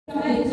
Oh,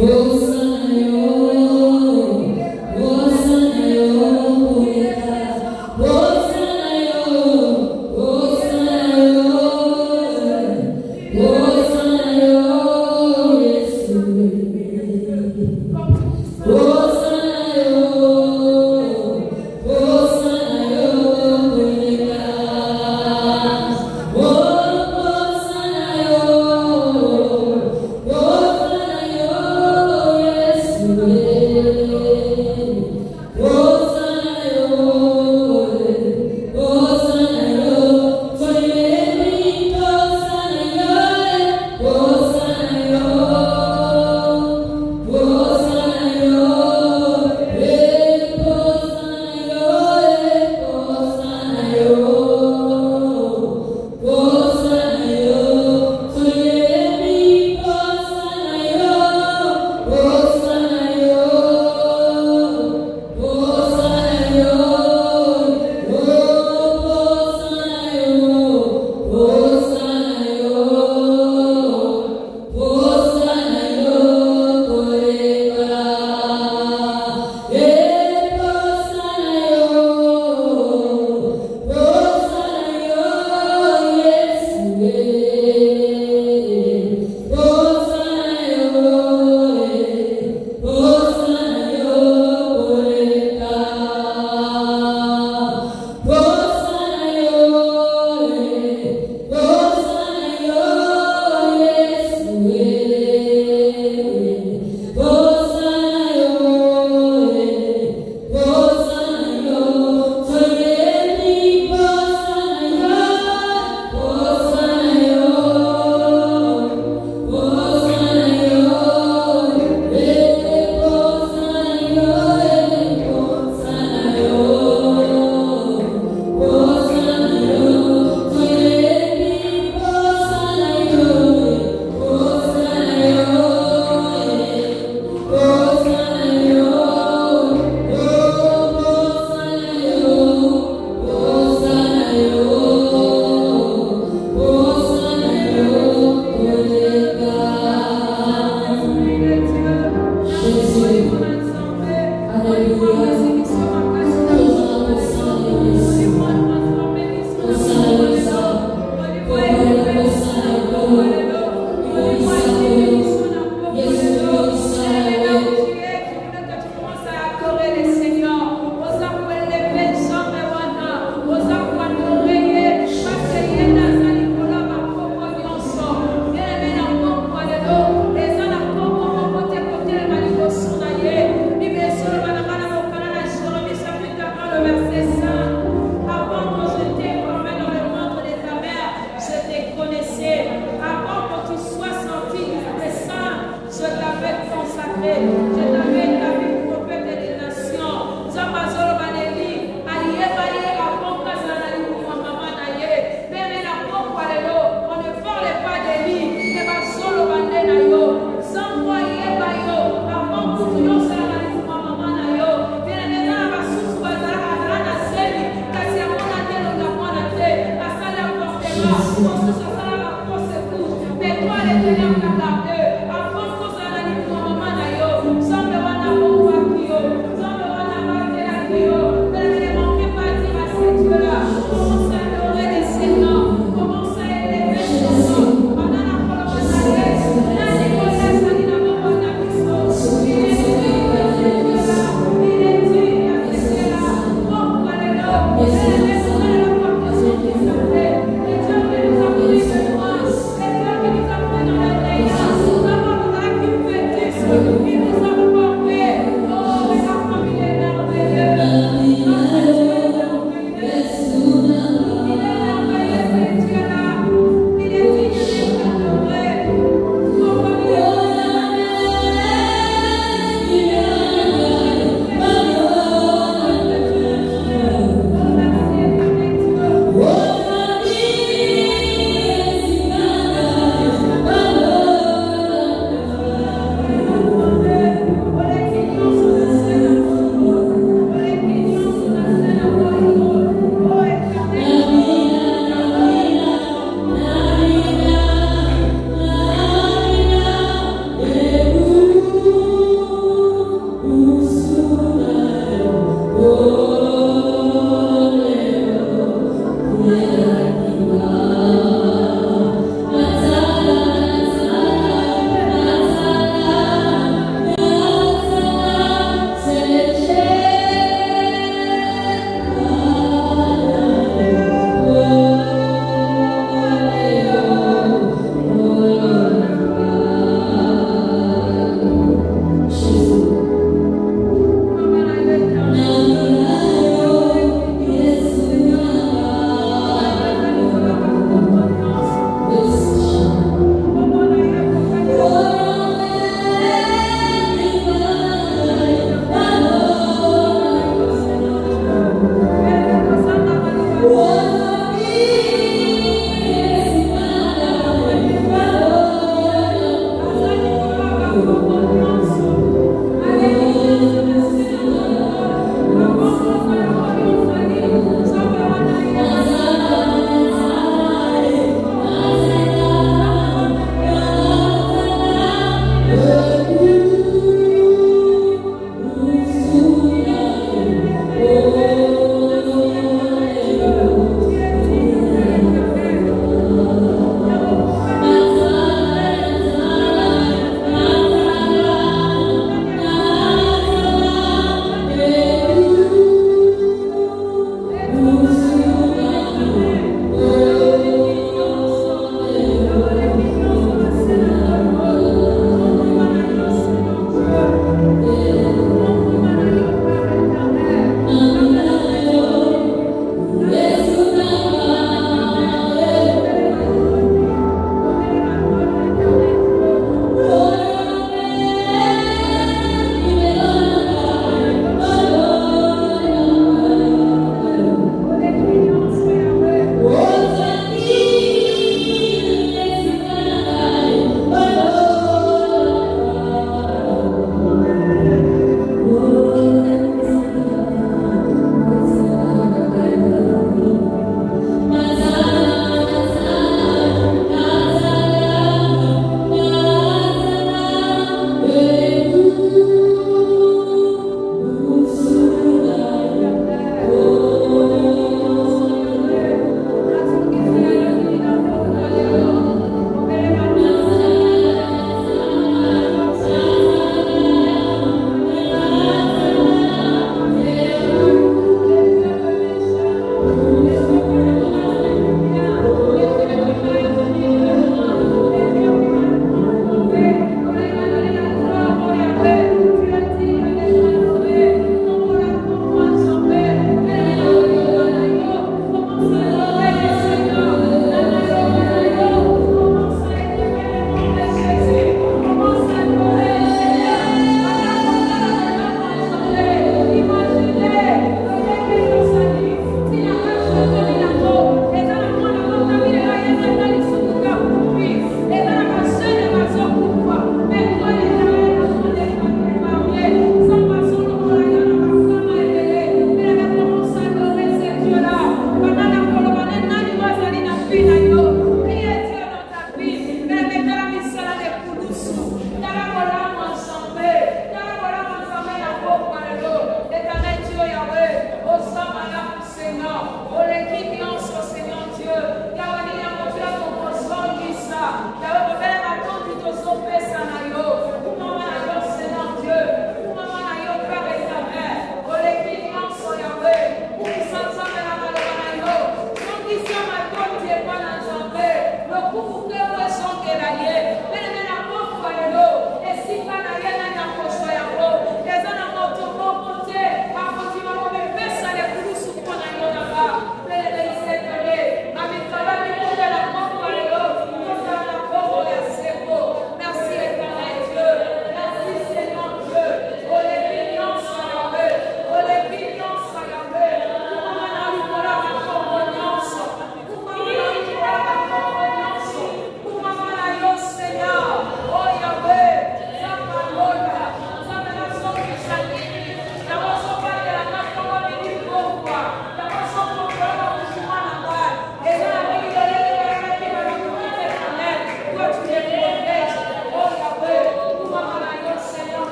Hosanna, Hosanna,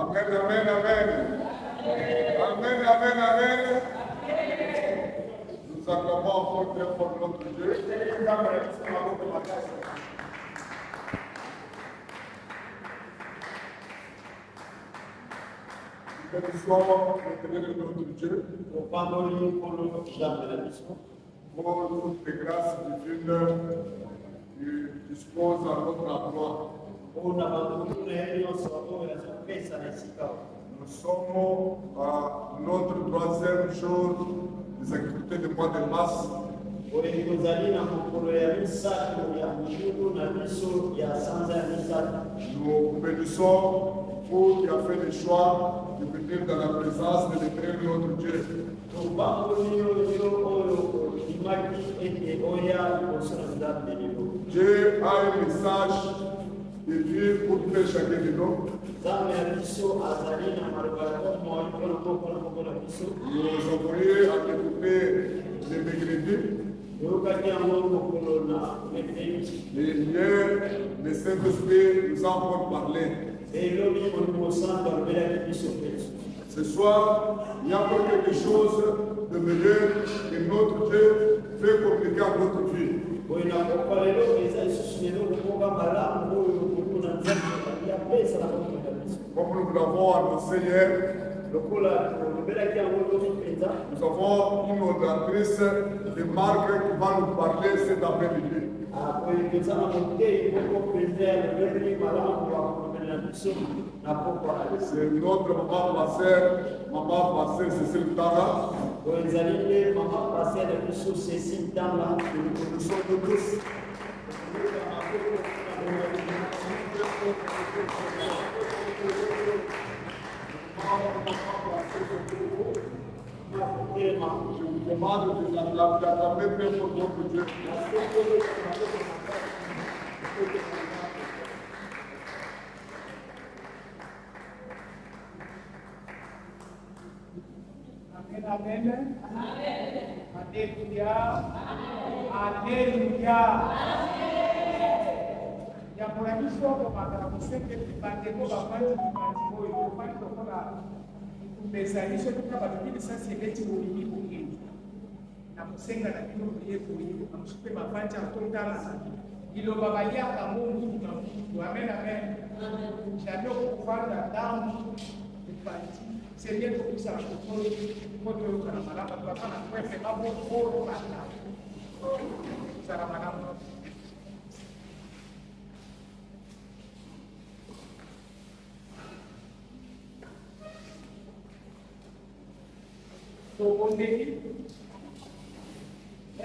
Amen, amen, amen. Amen, amen, amen. Nous acclamons encore très fort notre Dieu. Bénissons l'éternel notre Dieu pour toutes les grâces divines qui disposent à notre emploi. Nous sommes à notre troisième jour des activités du mois de mars. Nous bénissons vous qui avez fait le choix de venir dans la présence de l'éternel notre Dieu. Dieu a un message de Dieu pour tout et chacun de nous. Nous envoyons à écouter les mercredis. Et hier, le Saint-Esprit nous a encore parlé. Ce soir, il y a encore quelque chose de meilleur que notre Dieu fait communiquer à notre vie. Comme nous l'avons annoncé hier, nous avons une auditrice de Marc qui va nous parler cet après-midi. C'est notre maman pasteur Cécile Tara. Nous sommes tous. Je vous demande de l'acclamer très fort notre Dieu. Amen, amen. Alléluia. Alléluia. Ya pour la mission de Madame Moussé, qui est bandeko bafandi bandiko yo bafandi tokola kumbezalisha tukababili sasa yebeti ulingi kungi na musenga na bino yetu ulingi na msupe mafanja atondala ilo babalia kamungu na Mungu. Amen, amen. Jamais kufanya damu kupati. C'est bien que vous avez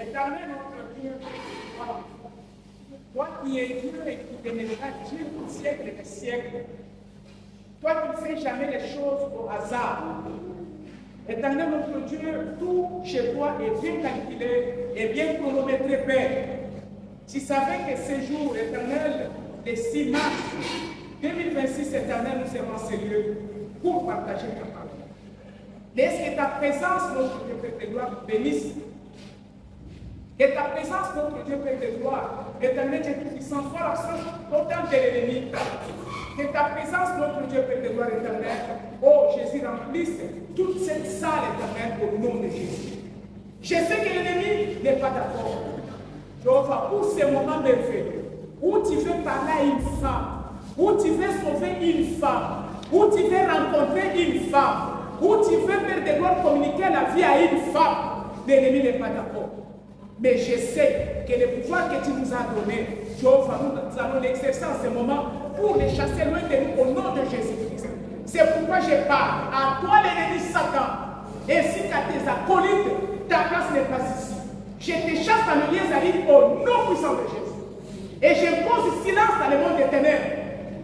Éternel notre Dieu, toi qui es Dieu et qui béniras Dieu pour siècle et des siècles, toi qui ne fais jamais les choses au hasard. Éternel notre Dieu, tout chez toi est bien calculé et bien chronométré, Père. Tu savais que ce jour, éternel, le 6 mars 2026, éternel, nous serons sérieux pour partager ta parole. Laisse que ta présence, notre Dieu, Père de gloire, bénisse. Que ta présence, notre Dieu, Père de gloire, éternel, Dieu tout-puissant, soit l'absence total de l'ennemi. Que ta présence, notre Dieu, Père de gloire éternelle, oh Jésus, remplisse toute cette salle éternelle au nom de Jésus. Je sais que l'ennemi n'est pas d'accord. Jéhovah, pour ce moment merveilleux, où tu veux parler à une femme, où tu veux sauver une femme, où tu veux rencontrer une femme, où tu veux, Père de gloire, communiquer la vie à une femme, l'ennemi n'est pas d'accord. Mais je sais que le pouvoir que tu nous as donné, Jéhovah, nous allons l'exercer en ce moment pour les chasser loin de nous au nom de Jésus-Christ. C'est pourquoi je parle à toi l'ennemi Satan, ainsi qu'à tes acolytes, ta place n'est pas ici. Je te chasse dans le lieu Zali au nom puissant de Jésus. Et je pose silence dans le monde des ténèbres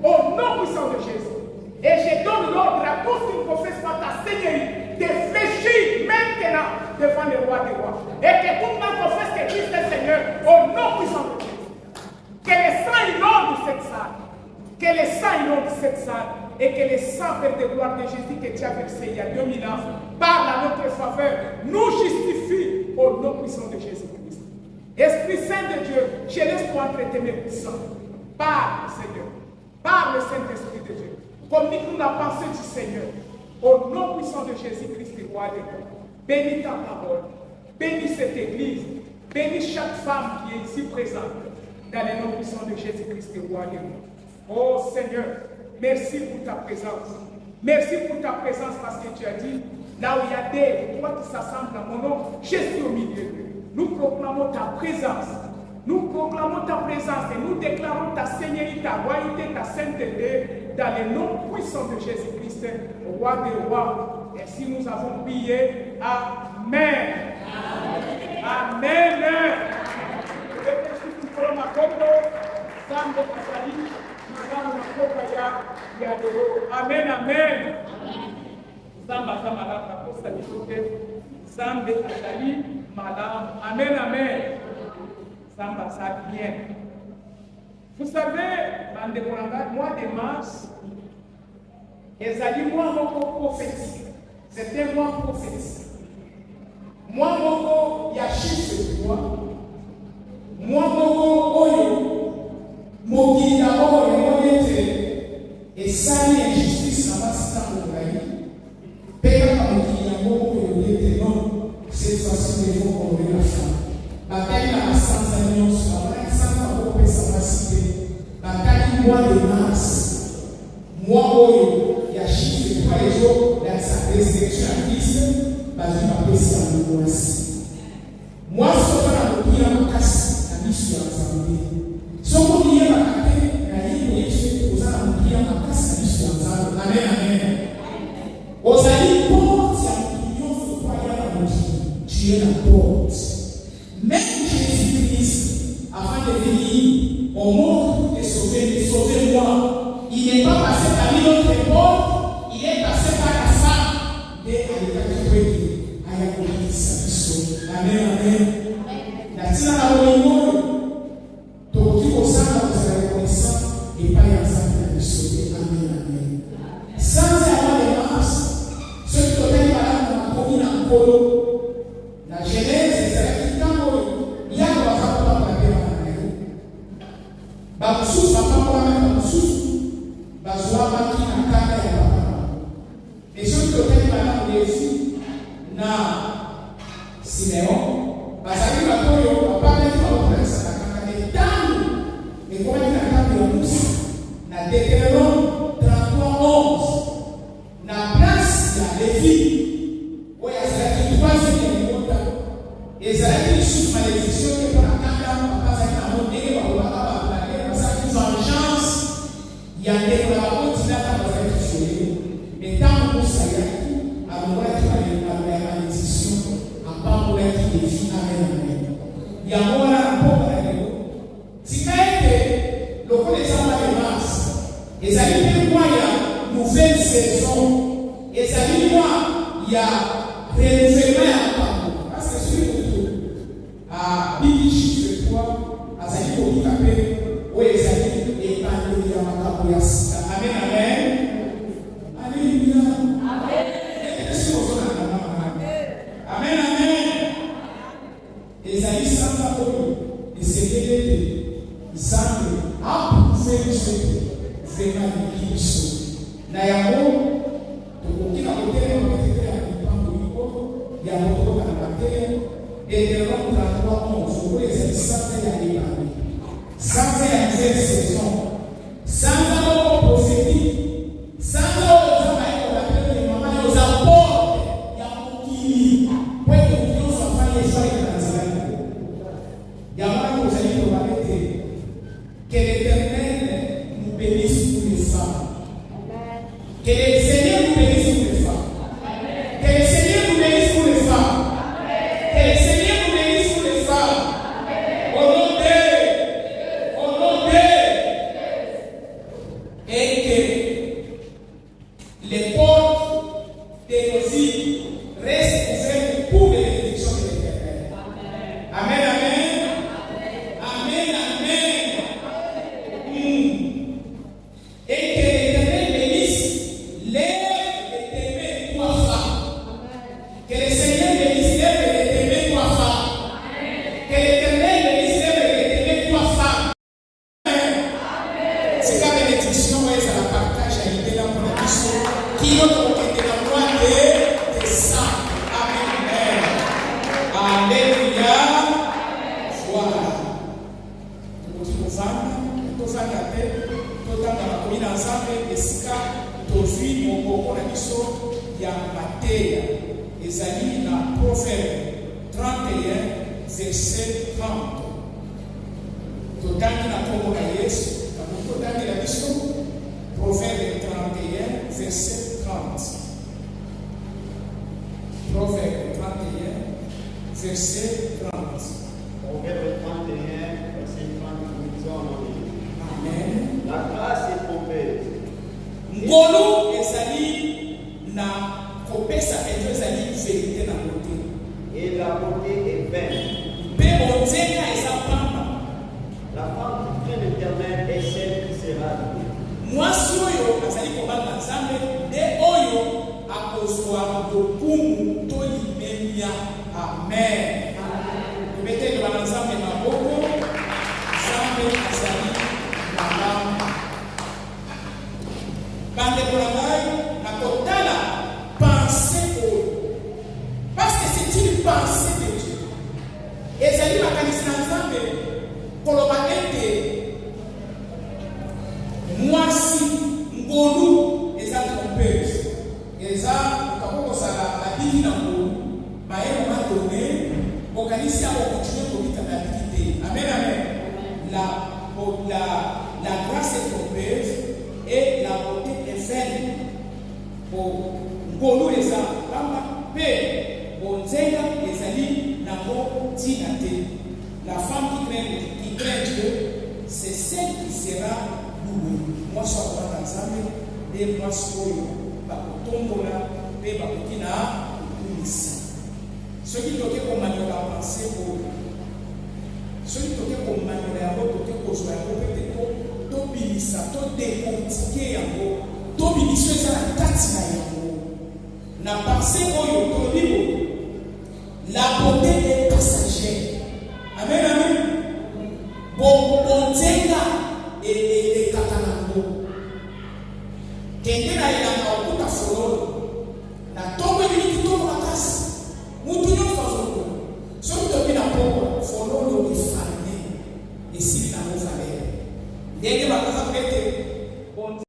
au nom puissant de Jésus. Et je donne l'ordre à tous qui ne professent pas ta Seigneurie de fléchir maintenant devant le roi des rois. Et que tout le monde confesse que Christ est Seigneur au nom puissant de Jésus. Que le sang inonde cette salle. Que le sang inonde cette salle. Et que le sang, Père de gloire de Jésus que tu as versé il y a 2000 ans, parle à notre faveur, nous justifie au nom puissant de Jésus-Christ. Esprit Saint de Dieu, je laisse toi entre tes mains puissantes. Parle, Seigneur. Parle, Saint-Esprit de Dieu. communique-nous la pensée du Seigneur. Au nom puissant de Jésus-Christ, le roi des rois. Bénis ta parole. Bénis cette église. Bénis chaque femme qui est ici présente. Dans le nom puissant de Jésus-Christ, le roi des rois. Oh Seigneur, merci pour ta présence. Merci pour ta présence parce que tu as dit, là où il y a des toi qui s'assemblent dans mon nom, je suis au milieu d'eux. Nous proclamons ta présence. Nous proclamons ta présence et nous déclarons ta seigneurie, ta royauté, ta sainteté dans le nom puissant de Jésus-Christ, roi des rois. Et si nous avons prié, Amen. Amen. Amen. Amen. Amen. Amen. Samba, ça bien. Vous savez, mois de mars, les alliés, moi, mon prophétique. C'était moi prophétique. Moi, mon chiffre de moi. Moi, mon oyo. Mon guide d'abord, et ça, l'injustice, ça va se faire au pays. Père, mon guide d'abord, non. Cette fois-ci, il faut qu'on la femme. Bataille à 100 millions, sans avoir sa facilité. Bataille mois de mars. Moi, il y a chiffre de les jours dans sa résurrection à Christ. Je vais m'appeler ça le mois. Moi, ce que je vais vous casse la mission ensemble. Ce que je vais vous casse la mission ensemble. Amen, amen. Aux alliés, porte, il y a un million de croyants dans notre vie. Tu es la porte. Même Jésus-Christ, avant de venir au monde pour te sauver, sauvez-moi. Il n'est pas passé par notre porte, il est passé par la femme. Et Amen, amen. La tina la bonne tout qui au sein vous allez reconnaissant et pas y ensemble de sauver. Amen, amen. Sans avoir de mars, ceux qui ont été malades dans la commune en Polo, la Genèse, c'est la qui t'envoie. Il y a quoi ça pour la terre en Amérique. Bassous, papa, pour la mettre bassous. Basoua, qui n'a qu'à faire papa. Et ceux qui ont été malades dans les filles, na Simeon, bazali batoyo papa neti bakokolakisa na kaka etanu ekomaki na ntango ya musa na Deutéronome 33:11 na place ya Lévi oyo azalaki troisième ya libota ezalaki lisusu malédiction te mpo na kanda papa azalaki na mo ndenge balobaka bablage basalaki vengeance ya ndeko na bango tinaka bazalaki soye me ntango musa yaki alongolaki ya malédiction pour être des filles. Amen, amen. Il y a moi là, pour la gueule. Si tu as été le connaissant de mars, et ça dit moi, il y a une nouvelle saison, et ça dit moi, il y a renouvellement à parcours. Parce que celui qui a Bibi chiffre 3, à sa vie pour lui taper, oui, ça dit, et pas de dire à ma capoyas. Amen, amen. Alléluia. Amen. Amen, amen. Esaïe 100 et c'est il semble approuver le souhait vraiment de Christ. Nayango, tu continues à côté de la il y a un autre dans la terre, et de l'homme 33:11, vous les avez sans aller parler. Sans aller à cette saison, sans avoir prophétique, sans avoir de maman, aux apports, il y a un qui pour que nous enfants les soient que l'Éternel nous bénisse pour les femmes. Que le Seigneur nous bénisse pour les femmes. Que le Seigneur nous bénisse pour les femmes. Que le Seigneur nous bénisse pour les femmes. Au nom d'eux. Et que les portes de nos vies restent ouvertes pour les bénédictions de l'Éternel. Amen, amen. Et que l'Éternel bénisse les trois femmes. Que le Seigneur bénisse les trois femmes. Que l'Éternel bénisse les trois femmes. C'est la bénédiction, ça la partage à l'idée là pour mateya ezali na Proverbe 31 verset 30. Totangi na kombo na Yesu, totangi na biso Proverbe 31 verset 30. Proverbe 31 verset 30. Proverbe 31 verset 30 nous disons en ligne. Amen. La grâce est trompeuse. Ngolu ezali na kopesa eto ezali vérité na côté. Et la beauté est vaine. Pe bonzenga eza pamba. La femme qui craint l'Éternel est celle qui sera louée. Mwasi oyo azali kobanga Nzambe nde oyo akozwa lokumu to limemia. Amen. Tobeteli bana Nzambe maboko. Nzambe azali malamu. Bandeko na ngai na kotala pensée oyo. Parce que c'est une pensée de Dieu. Ezali makanisi na Nzambe koloba ete mwasi ngolu eza trompeuse. Eza okakokosala babiki na ngolu bayeba badone okanisi yango continue kobita babiki te. Amen, amen. La grâce est trompeuse et la beauté est vaine. Ngolu eza pamba pe bonzenga ezali nango tina te. La femme qui craint Dieu, c'est celle qui sera louée. Moi, je suis en Nzambe, et moi, je suis bakotombola, et bakokina kumisa. Ceux qui toquent comme maniola pensée pour ceux qui toquent comme maniola, toquent comme joie, to binisa, to décortiquer yango, to binisa ezala kati na yango. Na pensée oyo to libo, la beauté est passagère. Amen, amen. Bonzenga et katanango. Kende na ilanga okuta fololo. Na tombe ni kitomo makasi. Mutu nyonso azoko. Soki tobi na poko fololo efane. Esili na mo valeur. Ndenge bakaza kulete